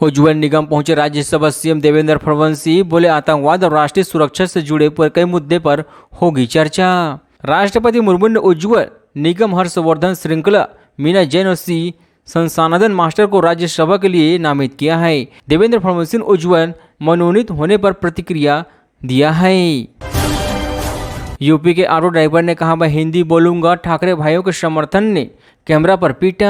उज्ज्वल निगम पहुंचे राज्यसभा। सीएम देवेंद्र फडणवीस बोले, आतंकवाद और राष्ट्रीय सुरक्षा से जुड़े कई मुद्दे पर होगी चर्चा। राष्ट्रपति मुर्मू ने उज्ज्वल निगम, हर्षवर्धन श्रृंखला, मीना जैन और सी संसाधन मास्टर को राज्यसभा के लिए नामित किया है। देवेंद्र फडणवीस ने उज्ज्वल मनोनीत होने पर प्रतिक्रिया दिया है। यूपी के ऑटो ड्राइवर ने कहा, मैं हिंदी बोलूंगा। ठाकरे भाइयों के समर्थन ने कैमरा पर पीटा।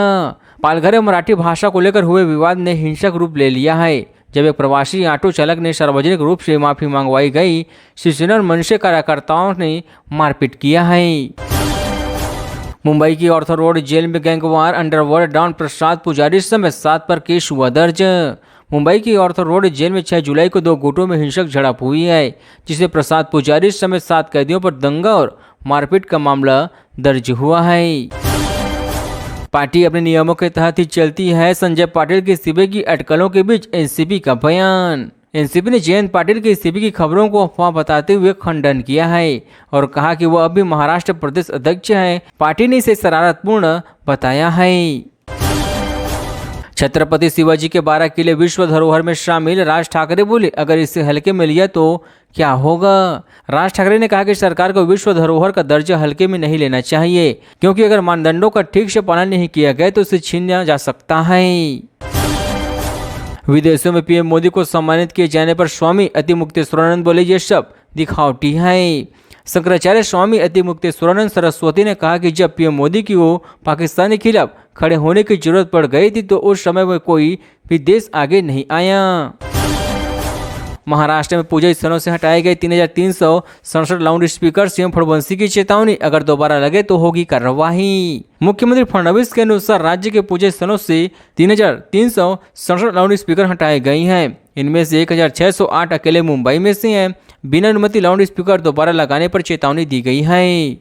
पालघर में मराठी भाषा को लेकर हुए विवाद ने हिंसक रूप ले लिया है, जब एक प्रवासी ऑटो चालक ने सार्वजनिक रूप से माफी मंगवाई गई। शिवसेना और मनसे कार्यकर्ताओं ने मारपीट किया है। मुंबई की ऑर्थर रोड जेल में गैंगवार अंडरवर्ल्ड डॉन प्रसाद पुजारी समेत 7 पर केस हुआ दर्ज। मुंबई की ऑर्थर रोड जेल में 6 जुलाई को 2 गुटों में हिंसक झड़प हुई है, जिसमें प्रसाद पुजारी समेत 7 कैदियों पर दंगा और मारपीट का मामला दर्ज हुआ है। पार्टी अपने नियमों के तहत ही चलती है। संजय पाटिल के इस्तीफे की अटकलों के बीच एनसीपी का बयान। एनसीपी ने जयंत पाटिल के इस्तीफे की खबरों को अफवाह बताते हुए खंडन किया है और कहा कि वह अभी महाराष्ट्र प्रदेश अध्यक्ष है। पार्टी ने इसे शरारतपूर्ण बताया है। छत्रपति शिवाजी के 12 किले विश्व धरोहर में शामिल। राज ठाकरे बोले, अगर इसे हल्के में लिया तो क्या होगा। राज ठाकरे ने कहा कि सरकार को विश्व धरोहर का दर्जा हल्के में नहीं लेना चाहिए, क्योंकि अगर मानदंडों का ठीक से पालन नहीं किया गया तो इसे छीना जा सकता है। विदेशों में पीएम मोदी को सम्मानित किए जाने पर स्वामी अतिमुक्तेश्वरानंद बोले, ये सब दिखावटी है। शंकराचार्य स्वामी अतिमुक्तेश्वरानंद सरस्वती ने कहा कि जब पीएम मोदी की वो पाकिस्तान के खिलाफ खड़े होने की जरूरत पड़ गई थी तो उस समय में कोई भी देश आगे नहीं आया। महाराष्ट्र में पूजा स्थलों से हटाए गए 3367 लाउड स्पीकर। सीएम फडणवीस की चेतावनी, अगर दोबारा लगे तो होगी कार्रवाई। मुख्यमंत्री फडणवीस के अनुसार राज्य के पूजा स्थलों से 3367 लाउड स्पीकर हटाए गए हैं। इनमें से 1608 अकेले मुंबई में से हैं। बिना अनुमति लाउड स्पीकर दोबारा लगाने पर चेतावनी दी गई है।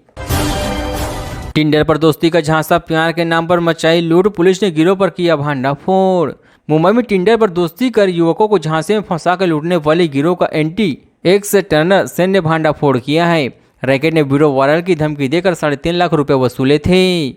टिंडर पर दोस्ती का झांसा, प्यार के नाम पर मचाई लूट। पुलिस ने गिरोह पर किया भांडाफोड़। मुंबई में टिंडर पर दोस्ती कर युवकों को झांसे में फंसाकर लूटने वाले गिरोह का एंटी एक्स टर्नर सेन ने भांडाफोड़ किया है। रैकेट ने वीडियो वायरल की धमकी देकर 3.5 लाख रुपए वसूले थे।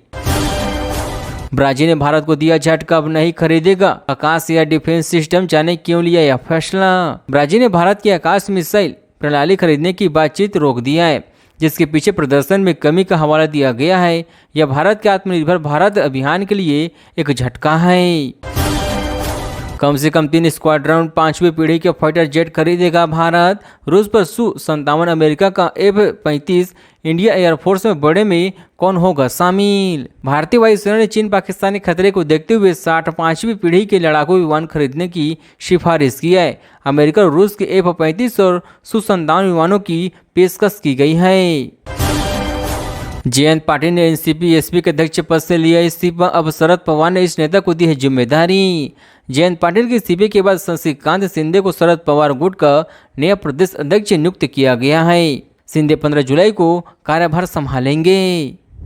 ब्राजील ने भारत को दिया झटका, अब नहीं खरीदेगा आकाश एयर डिफेंस सिस्टम। जाने क्यों लिया यह फैसला। ब्राजील ने भारत की आकाश मिसाइल प्रणाली खरीदने की बातचीत रोक दिया है, जिसके पीछे प्रदर्शन में कमी का हवाला दिया गया है। यह भारत के आत्मनिर्भर भारत अभियान के लिए एक झटका है। कम से कम 3 स्क्वाड्रन 5वीं पीढ़ी के फाइटर जेट खरीदेगा भारत। रूस पर Su-57 अमेरिका का F-35। इंडिया एयरफोर्स में बड़े में कौन होगा शामिल। भारतीय वायुसेना ने चीन पाकिस्तानी खतरे को देखते हुए 65वीं पीढ़ी के लड़ाकू विमान खरीदने की सिफारिश की है। अमेरिका और रूस के F-35 और Su-57 विमानों की पेशकश की गई है। जयंत पाटिल ने एनसीपी एसपी के अध्यक्ष पद से लिया इस्तीफा। अब शरद पवार ने इस नेता को दी है जिम्मेदारी। जयंत पाटिल के इस्तीफे के बाद शशिकांत शिंदे को शरद पवार गुट का नया प्रदेश अध्यक्ष नियुक्त किया गया है। शिंदे 15 जुलाई को कार्यभार संभालेंगे।